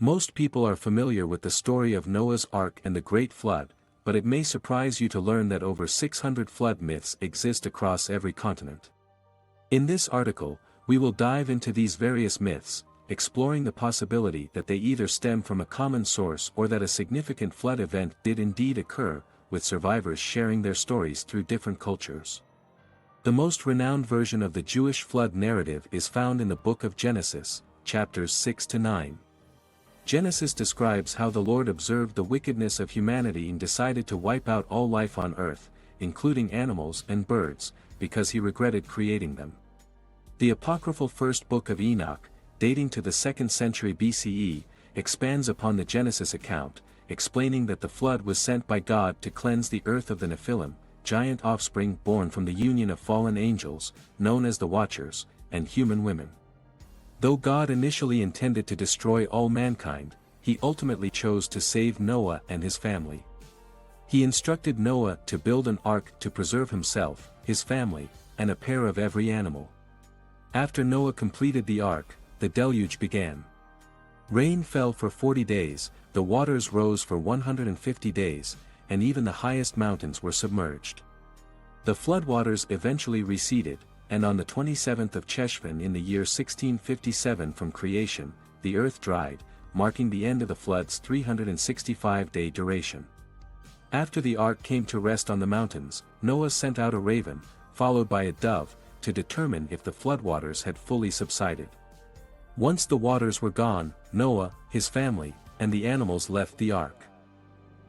Most people are familiar with the story of Noah's Ark and the Great Flood, but it may surprise you to learn that over 600 flood myths exist across every continent. In this article, we will dive into these various myths, exploring the possibility that they either stem from a common source or that a significant flood event did indeed occur, with survivors sharing their stories through different cultures. The most renowned version of the Jewish flood narrative is found in the book of Genesis, chapters 6 to 9. Genesis describes how the Lord observed the wickedness of humanity and decided to wipe out all life on earth, including animals and birds, because he regretted creating them. The apocryphal first book of Enoch, dating to the 2nd century BCE, expands upon the Genesis account, explaining that the flood was sent by God to cleanse the earth of the Nephilim, giant offspring born from the union of fallen angels, known as the Watchers, and human women. Though God initially intended to destroy all mankind, he ultimately chose to save Noah and his family. He instructed Noah to build an ark to preserve himself, his family, and a pair of every animal. After Noah completed the ark, the deluge began. Rain fell for 40 days, the waters rose for 150 days, and even the highest mountains were submerged. The floodwaters eventually receded, and on the 27th of Cheshvan in the year 1657 from creation, the earth dried, marking the end of the flood's 365-day duration. After the ark came to rest on the mountains, Noah sent out a raven, followed by a dove, to determine if the floodwaters had fully subsided. Once the waters were gone, Noah, his family, and the animals left the ark.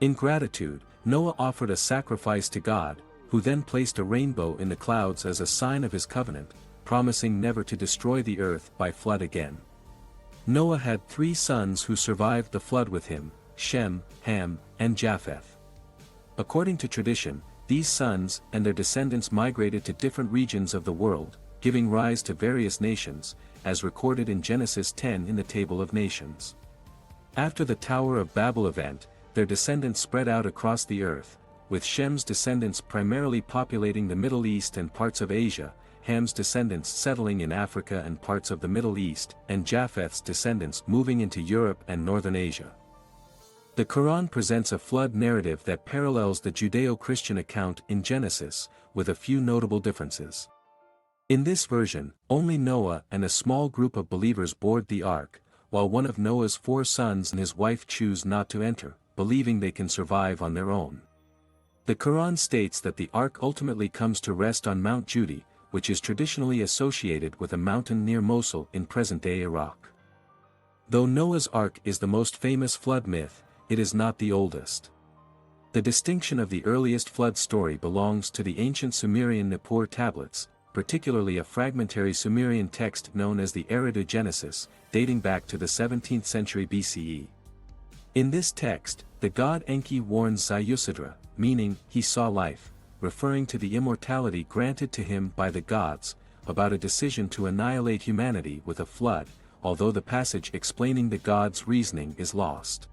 In gratitude, Noah offered a sacrifice to God, who then placed a rainbow in the clouds as a sign of his covenant, promising never to destroy the earth by flood again. Noah had 3 sons who survived the flood with him, Shem, Ham, and Japheth. According to tradition, these sons and their descendants migrated to different regions of the world, giving rise to various nations, as recorded in Genesis 10 in the Table of Nations. After the Tower of Babel event, their descendants spread out across the earth, with Shem's descendants primarily populating the Middle East and parts of Asia, Ham's descendants settling in Africa and parts of the Middle East, and Japheth's descendants moving into Europe and Northern Asia. The Quran presents a flood narrative that parallels the Judeo-Christian account in Genesis, with a few notable differences. In this version, only Noah and a small group of believers board the ark, while one of Noah's 4 sons and his wife choose not to enter, believing they can survive on their own. The Quran states that the ark ultimately comes to rest on Mount Judi, which is traditionally associated with a mountain near Mosul in present-day Iraq. Though Noah's Ark is the most famous flood myth, it is not the oldest. The distinction of the earliest flood story belongs to the ancient Sumerian Nippur tablets, particularly a fragmentary Sumerian text known as the Eridu Genesis, dating back to the 17th century BCE. In this text, the god Enki warns Ziusudra, meaning, he saw life, referring to the immortality granted to him by the gods, about a decision to annihilate humanity with a flood, although the passage explaining the god's reasoning is lost.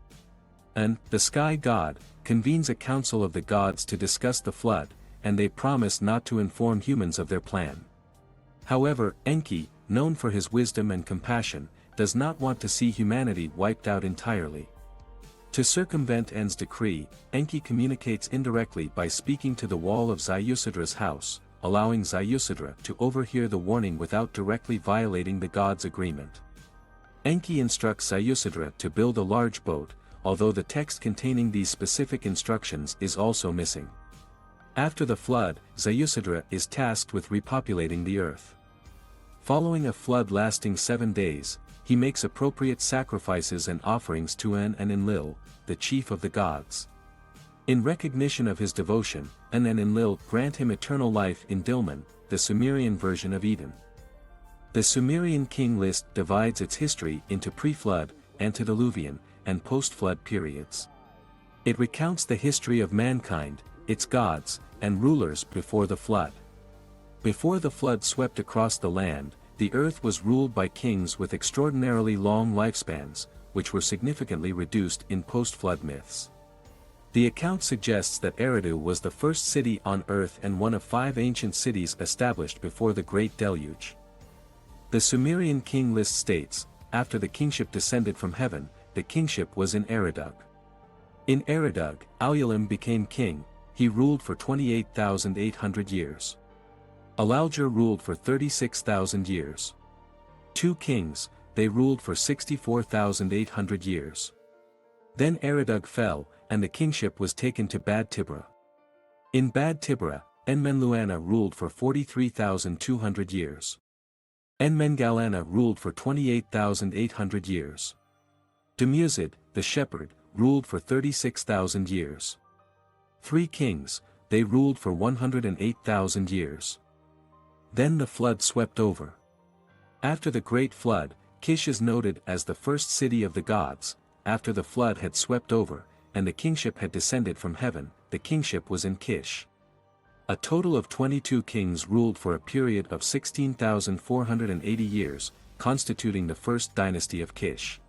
And, the sky god, convenes a council of the gods to discuss the flood, and they promise not to inform humans of their plan. However, Enki, known for his wisdom and compassion, does not want to see humanity wiped out entirely. To circumvent En's decree, Enki communicates indirectly by speaking to the wall of Ziusudra's house, allowing Ziusudra to overhear the warning without directly violating the god's agreement. Enki instructs Ziusudra to build a large boat, although the text containing these specific instructions is also missing. After the flood, Ziusudra is tasked with repopulating the earth. Following a flood lasting 7 days, he makes appropriate sacrifices and offerings to En and Enlil, the chief of the gods. In recognition of his devotion, En and Enlil grant him eternal life in Dilmun, the Sumerian version of Eden. The Sumerian king list divides its history into pre-flood, antediluvian, and post-flood periods. It recounts the history of mankind, its gods, and rulers before the flood. Before the flood swept across the land, the earth was ruled by kings with extraordinarily long lifespans, which were significantly reduced in post-flood myths. The account suggests that Eridu was the first city on earth and one of 5 ancient cities established before the Great Deluge. The Sumerian king list states, after the kingship descended from heaven, the kingship was in Eridug. In Eridug, Alulim became king. He ruled for 28,800 years. Alaljar ruled for 36,000 years. Two kings, they ruled for 64,800 years. Then Eridug fell, and the kingship was taken to Bad Tibra. In Bad Tibra, Enmenluana ruled for 43,200 years. Enmengalana ruled for 28,800 years. Demuzid, the shepherd, ruled for 36,000 years. Three kings, they ruled for 108,000 years. Then the flood swept over. After the great flood, Kish is noted as the first city of the gods. After the flood had swept over, and the kingship had descended from heaven, the kingship was in Kish. A total of 22 kings ruled for a period of 16,480 years, constituting the first dynasty of Kish.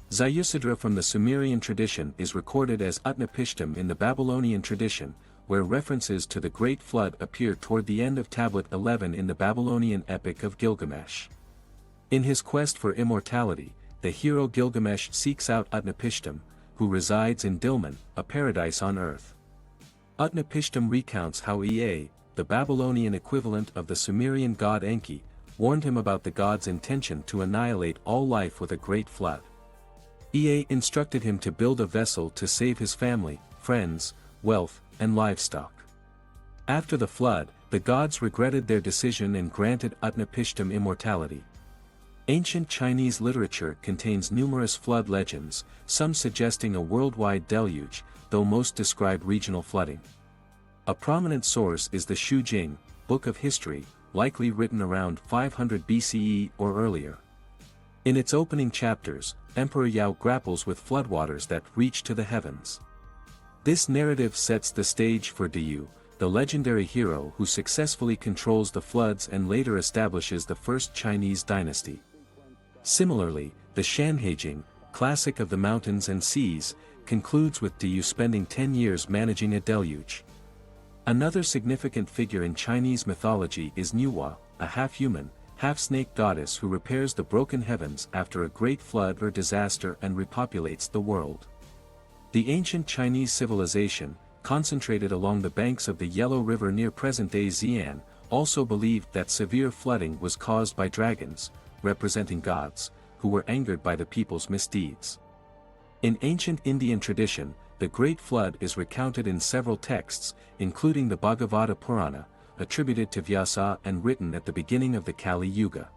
Ziusudra from the Sumerian tradition is recorded as Utnapishtim in the Babylonian tradition, where references to the Great Flood appear toward the end of Tablet 11 in the Babylonian Epic of Gilgamesh. In his quest for immortality, the hero Gilgamesh seeks out Utnapishtim, who resides in Dilmun, a paradise on earth. Utnapishtim recounts how Ea, the Babylonian equivalent of the Sumerian god Enki, warned him about the god's intention to annihilate all life with a great flood. Ea instructed him to build a vessel to save his family, friends, wealth, and livestock. After the flood, the gods regretted their decision and granted Utnapishtim immortality. Ancient Chinese literature contains numerous flood legends, some suggesting a worldwide deluge, though most describe regional flooding. A prominent source is the Shu Jing, Book of History, likely written around 500 BCE or earlier. In its opening chapters, Emperor Yao grapples with floodwaters that reach to the heavens. This narrative sets the stage for Diyu, the legendary hero who successfully controls the floods and later establishes the first Chinese dynasty. Similarly, the Shanhaijing, classic of the mountains and seas, concludes with Diyu spending 10 years managing a deluge. Another significant figure in Chinese mythology is Nuwa, a half-human, half-snake goddess who repairs the broken heavens after a great flood or disaster and repopulates the world. The ancient Chinese civilization, concentrated along the banks of the Yellow River near present-day Xi'an, also believed that severe flooding was caused by dragons, representing gods, who were angered by the people's misdeeds. In ancient Indian tradition, the Great Flood is recounted in several texts, including the Bhagavata Purana, attributed to Vyasa and written at the beginning of the Kali Yuga.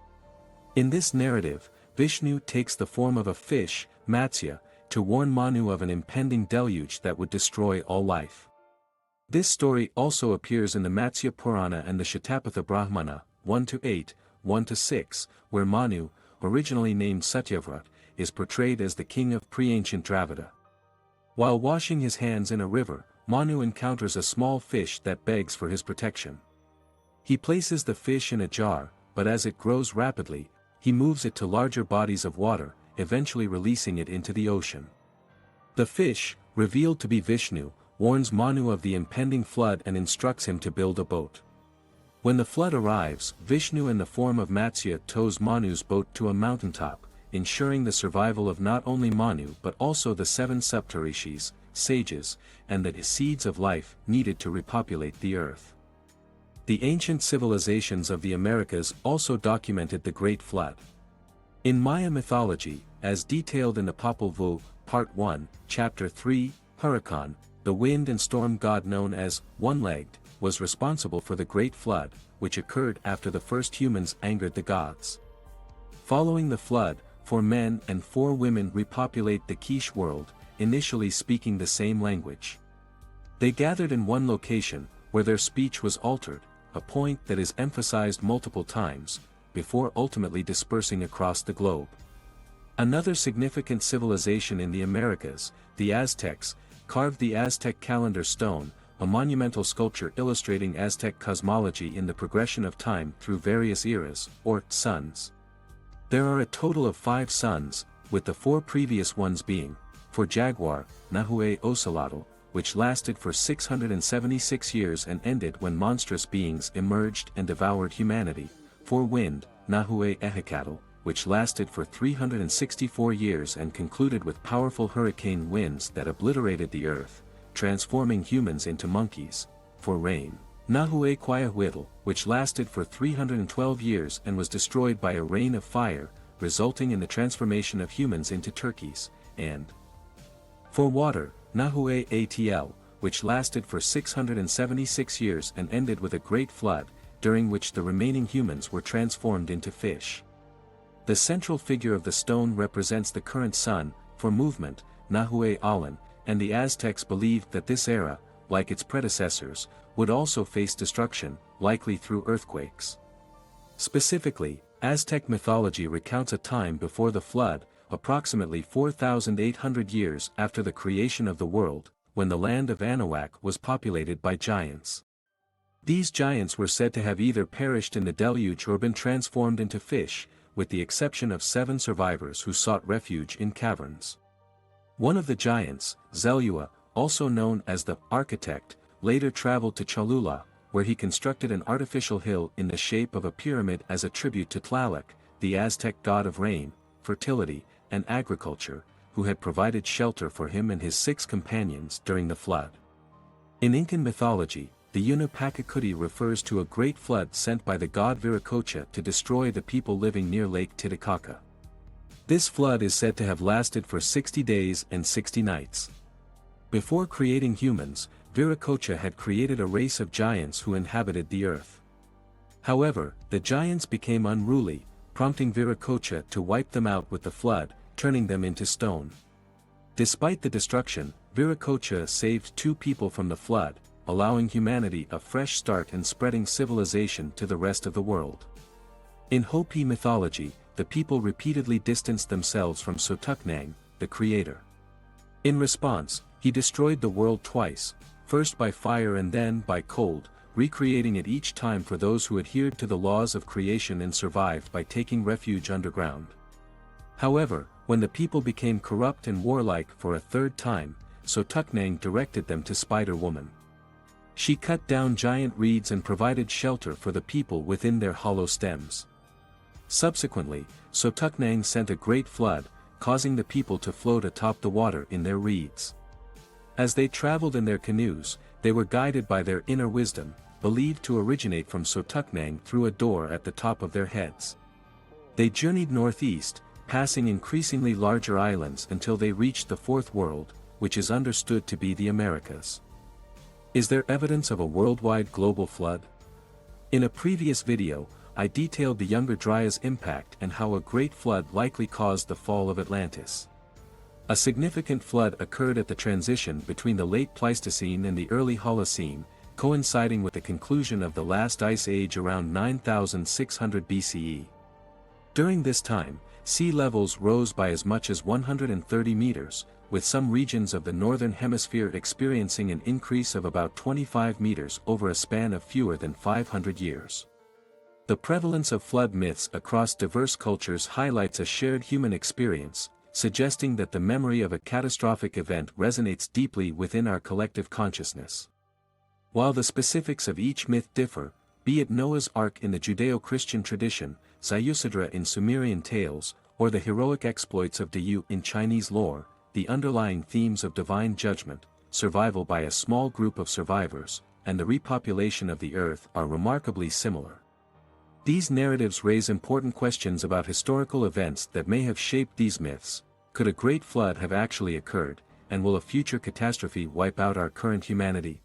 In this narrative, Vishnu takes the form of a fish, Matsya, to warn Manu of an impending deluge that would destroy all life. This story also appears in the Matsya Purana and the Shatapatha Brahmana, 1-8, 1-6, where Manu, originally named Satyavrat, is portrayed as the king of pre-ancient Dravida. While washing his hands in a river, Manu encounters a small fish that begs for his protection. He places the fish in a jar, but as it grows rapidly, he moves it to larger bodies of water, eventually releasing it into the ocean. The fish, revealed to be Vishnu, warns Manu of the impending flood and instructs him to build a boat. When the flood arrives, Vishnu in the form of Matsya tows Manu's boat to a mountaintop, ensuring the survival of not only Manu but also the 7 Saptarishis, sages, and the seeds of life needed to repopulate the earth. The ancient civilizations of the Americas also documented the Great Flood. In Maya mythology, as detailed in the Popol Vuh, Part 1, Chapter 3, Huracan, the wind and storm god known as One-Legged, was responsible for the Great Flood, which occurred after the first humans angered the gods. Following the flood, 4 men and 4 women repopulate the Kish world, initially speaking the same language. They gathered in one location, where their speech was altered, a point that is emphasized multiple times, before ultimately dispersing across the globe. Another significant civilization in the Americas, the Aztecs, carved the Aztec calendar stone, a monumental sculpture illustrating Aztec cosmology in the progression of time through various eras, or suns. There are a total of 5 suns, with the 4 previous ones being, for Jaguar, Nahue Ocelotl, which lasted for 676 years and ended when monstrous beings emerged and devoured humanity, for Wind, Nahue Ehecatl, which lasted for 364 years and concluded with powerful hurricane winds that obliterated the earth, transforming humans into monkeys. 4. Rain. Nahuatl, which lasted for 312 years and was destroyed by a rain of fire, resulting in the transformation of humans into turkeys. And 4. Water. Nahuatl, which lasted for 676 years and ended with a great flood, during which the remaining humans were transformed into fish. The central figure of the stone represents the current sun, for movement, Nahuatl, and the Aztecs believed that this era, like its predecessors, would also face destruction, likely through earthquakes. Specifically, Aztec mythology recounts a time before the flood, approximately 4,800 years after the creation of the world, when the land of Anahuac was populated by giants. These giants were said to have either perished in the deluge or been transformed into fish, with the exception of 7 survivors who sought refuge in caverns. One of the giants, Ziusudra, also known as the architect, later traveled to Cholula, where he constructed an artificial hill in the shape of a pyramid as a tribute to Tlaloc, the Aztec god of rain, fertility, and agriculture, who had provided shelter for him and his 6 companions during the flood. In Incan mythology, the Yunupakacuti refers to a great flood sent by the god Viracocha to destroy the people living near Lake Titicaca. This flood is said to have lasted for 60 days and 60 nights. Before creating humans, Viracocha had created a race of giants who inhabited the earth. However, the giants became unruly, prompting Viracocha to wipe them out with the flood, turning them into stone. Despite the destruction, Viracocha saved 2 people from the flood, allowing humanity a fresh start and spreading civilization to the rest of the world. In Hopi mythology, the people repeatedly distanced themselves from Sotuknang, the creator. In response, he destroyed the world twice, first by fire and then by cold, recreating it each time for those who adhered to the laws of creation and survived by taking refuge underground. However, when the people became corrupt and warlike for a 3rd time, Sotuknang directed them to Spider Woman. She cut down giant reeds and provided shelter for the people within their hollow stems. Subsequently, Sotuknang sent a great flood, causing the people to float atop the water in their reeds. As they traveled in their canoes, they were guided by their inner wisdom, believed to originate from Sotuknang through a door at the top of their heads. They journeyed northeast, passing increasingly larger islands until they reached the 4th world, which is understood to be the Americas. Is there evidence of a worldwide global flood? In a previous video, I detailed the Younger Dryas' impact and how a great flood likely caused the fall of Atlantis. A significant flood occurred at the transition between the late Pleistocene and the early Holocene, coinciding with the conclusion of the last ice age around 9600 BCE. During this time, sea levels rose by as much as 130 meters, with some regions of the northern hemisphere experiencing an increase of about 25 meters over a span of fewer than 500 years. The prevalence of flood myths across diverse cultures highlights a shared human experience, suggesting that the memory of a catastrophic event resonates deeply within our collective consciousness. While the specifics of each myth differ, be it Noah's Ark in the Judeo-Christian tradition, Ziusudra in Sumerian tales, or the heroic exploits of Diyu in Chinese lore, the underlying themes of divine judgment, survival by a small group of survivors, and the repopulation of the earth are remarkably similar. These narratives raise important questions about historical events that may have shaped these myths. Could a great flood have actually occurred, and will a future catastrophe wipe out our current humanity?